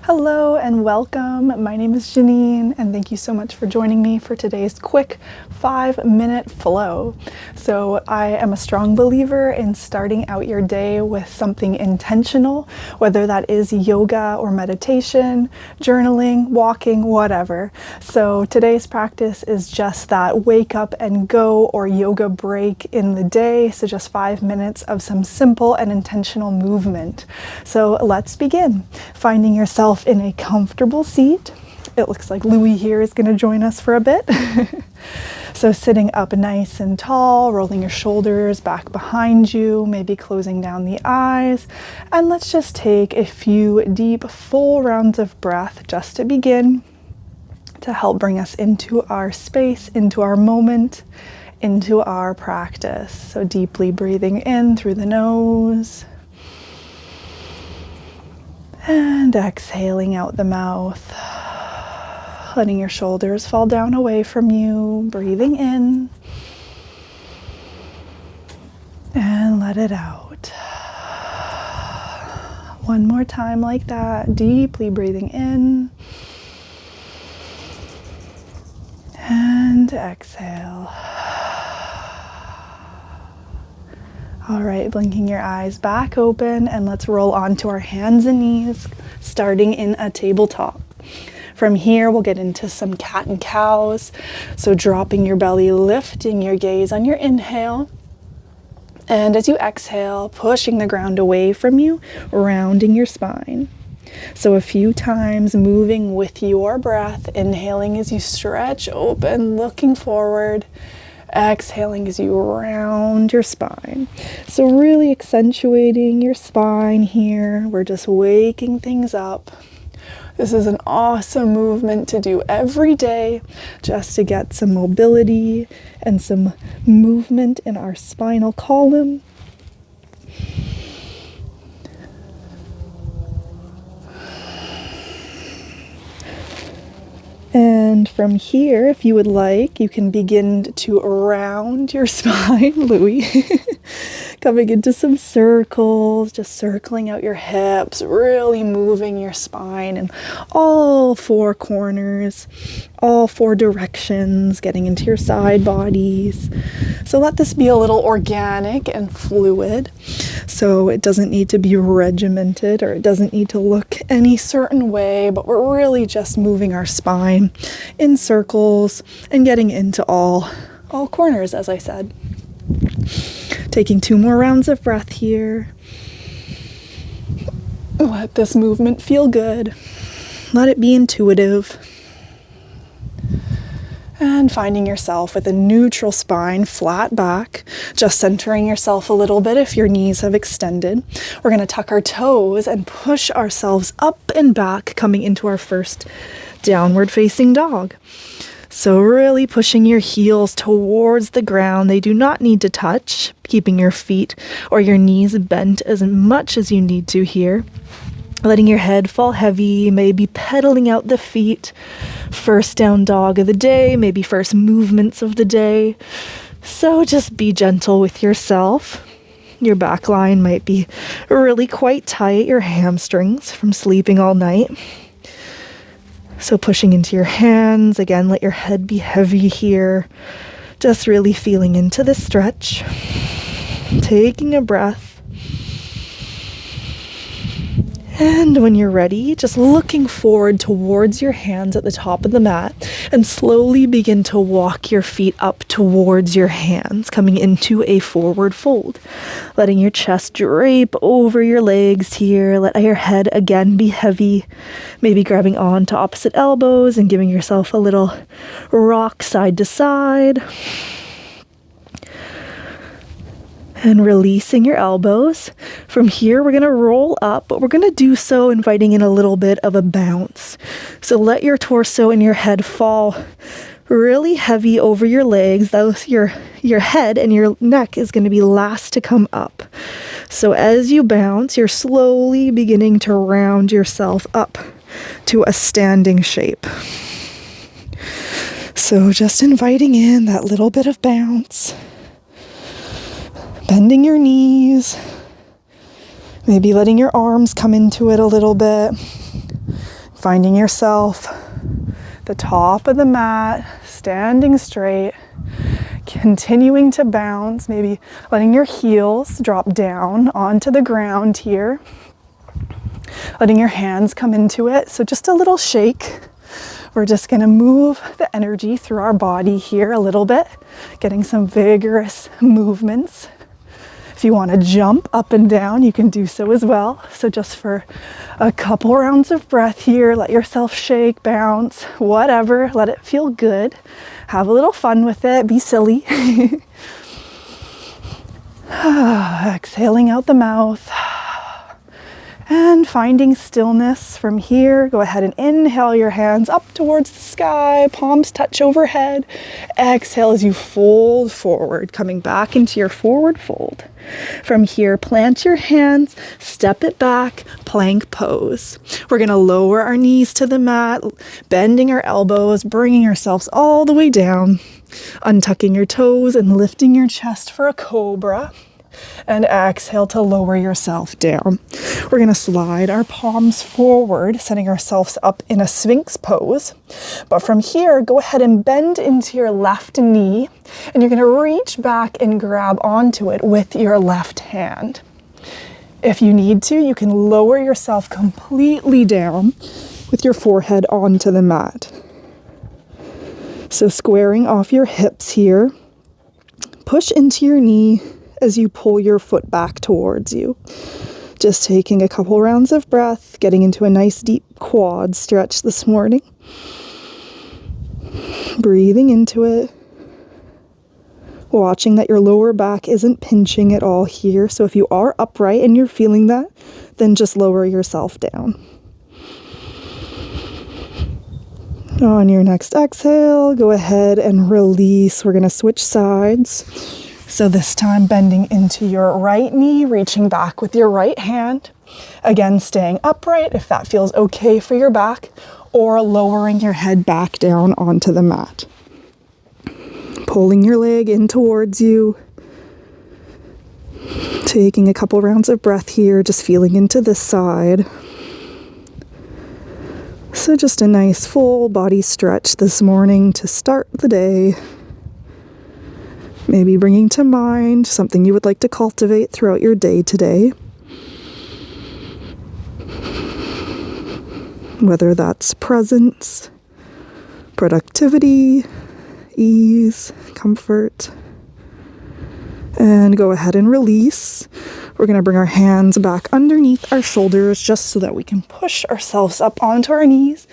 Hello and welcome. My name is Janine and thank you so much for joining me for today's quick 5-minute flow. So I am a strong believer in starting out your day with something intentional, whether that is yoga or meditation, journaling, walking, whatever. So today's practice is just that wake up and go or yoga break in the day. So just 5 minutes of some simple and intentional movement. So let's begin. Finding yourself in a comfortable seat. It looks like Louie here is going to join us for a bit. So sitting up nice and tall, rolling your shoulders back behind you, maybe closing down the eyes. And let's just take a few deep, full rounds of breath just to begin, to help bring us into our space, into our moment, into our practice. So deeply breathing in through the nose. And exhaling out the mouth, letting your shoulders fall down away from you, breathing in, and let it out. One more time like that, deeply breathing in, and exhale. All right, blinking your eyes back open, and let's roll onto our hands and knees, starting in a tabletop. From here, we'll get into some cat and cows. So dropping your belly, lifting your gaze on your inhale. And as you exhale, pushing the ground away from you, rounding your spine. So a few times moving with your breath, inhaling as you stretch open, looking forward. Exhaling as you round your spine. So really accentuating your spine here. We're just waking things up. This is an awesome movement to do every day just to get some mobility and some movement in our spinal column. And from here, if you would like, you can begin to round your spine, Louie. Coming into some circles, just circling out your hips, really moving your spine in all four corners, all four directions, getting into your side bodies. So let this be a little organic and fluid. So it doesn't need to be regimented, or it doesn't need to look any certain way, but we're really just moving our spine in circles and getting into all corners, as I said. Taking 2 more rounds of breath here. Let this movement feel good. Let it be intuitive. And finding yourself with a neutral spine, flat back, just centering yourself a little bit if your knees have extended. We're going to tuck our toes and push ourselves up and back, coming into our first downward facing dog. So really pushing your heels towards the ground. They do not need to touch, keeping your feet or your knees bent as much as you need to here. Letting your head fall heavy, maybe pedaling out the feet. First down dog of the day, maybe first movements of the day. So just be gentle with yourself. Your back line might be really quite tight, your hamstrings from sleeping all night. So pushing into your hands, again, let your head be heavy here. Just really feeling into the stretch. Taking a breath. And when you're ready, just looking forward towards your hands at the top of the mat and slowly begin to walk your feet up towards your hands, coming into a forward fold. Letting your chest drape over your legs here. Let your head again be heavy. Maybe grabbing on to opposite elbows and giving yourself a little rock side to side. And releasing your elbows. From here, we're going to roll up, but we're going to do so inviting in a little bit of a bounce. So let your torso and your head fall really heavy over your legs. Your head and your neck is going to be last to come up. So as you bounce, you're slowly beginning to round yourself up to a standing shape. So just inviting in that little bit of bounce. Bending your knees, maybe letting your arms come into it a little bit. Finding yourself the top of the mat, standing straight, continuing to bounce, maybe letting your heels drop down onto the ground here, letting your hands come into it. So just a little shake. We're just going to move the energy through our body here a little bit, getting some vigorous movements. If you want to jump up and down, you can do so as well. So just for a couple rounds of breath here, let yourself shake, bounce, whatever. Let it feel good. Have a little fun with it. Be silly. Exhaling out the mouth. And finding stillness from here. Go ahead and inhale your hands up towards the sky, palms touch overhead. Exhale as you fold forward, coming back into your forward fold. From here, plant your hands, step it back, plank pose. We're going to lower our knees to the mat, bending our elbows, bringing ourselves all the way down, untucking your toes and lifting your chest for a cobra. And exhale to lower yourself down. We're going to slide our palms forward, setting ourselves up in a Sphinx pose. But from here, go ahead and bend into your left knee, and you're going to reach back and grab onto it with your left hand. If you need to, you can lower yourself completely down with your forehead onto the mat. So squaring off your hips here, push into your knee as you pull your foot back towards you. Just taking a couple rounds of breath, getting into a nice deep quad stretch this morning. Breathing into it. Watching that your lower back isn't pinching at all here. So if you are upright and you're feeling that, then just lower yourself down. On your next exhale, go ahead and release. We're going to switch sides. So this time bending into your right knee, reaching back with your right hand. Again, staying upright if that feels okay for your back, or lowering your head back down onto the mat. Pulling your leg in towards you. Taking a couple rounds of breath here, just feeling into this side. So just a nice full body stretch this morning to start the day. Maybe bringing to mind something you would like to cultivate throughout your day today. Whether that's presence, productivity, ease, comfort. And go ahead and release. We're going to bring our hands back underneath our shoulders just so that we can push ourselves up onto our knees,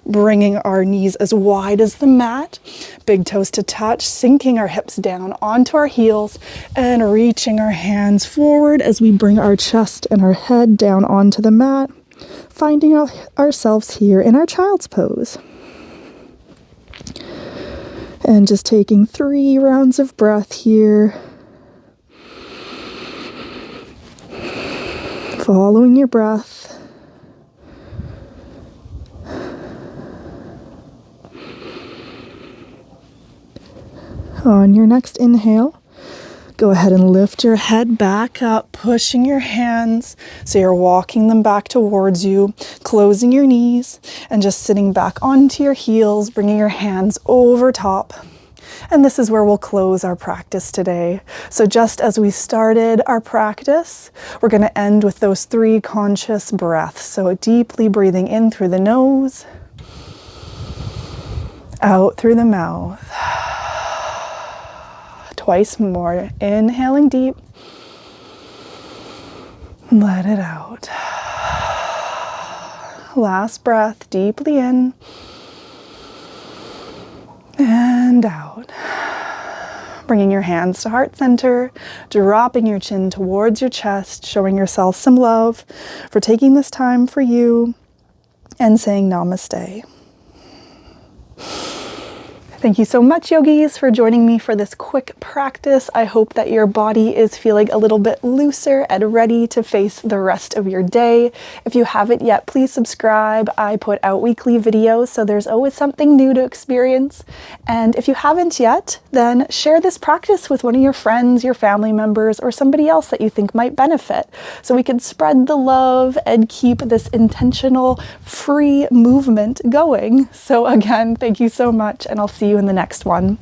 bringing our knees as wide as the mat, big toes to touch, sinking our hips down onto our heels, and reaching our hands forward as we bring our chest and our head down onto the mat, finding ourselves here in our child's pose. And just taking 3 rounds of breath here. Following your breath. On your next inhale, go ahead and lift your head back up, pushing your hands so you're walking them back towards you, closing your knees, and just sitting back onto your heels, bringing your hands over top. And this is where we'll close our practice today. So just as we started our practice, we're going to end with those 3 conscious breaths. So deeply breathing in through the nose, out through the mouth. Twice more. Inhaling deep. Let it out. Last breath, deeply in. And out. Bringing your hands to heart center, dropping your chin towards your chest, showing yourself some love for taking this time for you, and saying namaste. Thank you so much, yogis, for joining me for this quick practice. I hope that your body is feeling a little bit looser and ready to face the rest of your day. If you haven't yet, please subscribe. I put out weekly videos, so there's always something new to experience. And if you haven't yet, then share this practice with one of your friends, your family members, or somebody else that you think might benefit, so we can spread the love and keep this intentional, free movement going. So again, thank you so much, and I'll see you in the next one.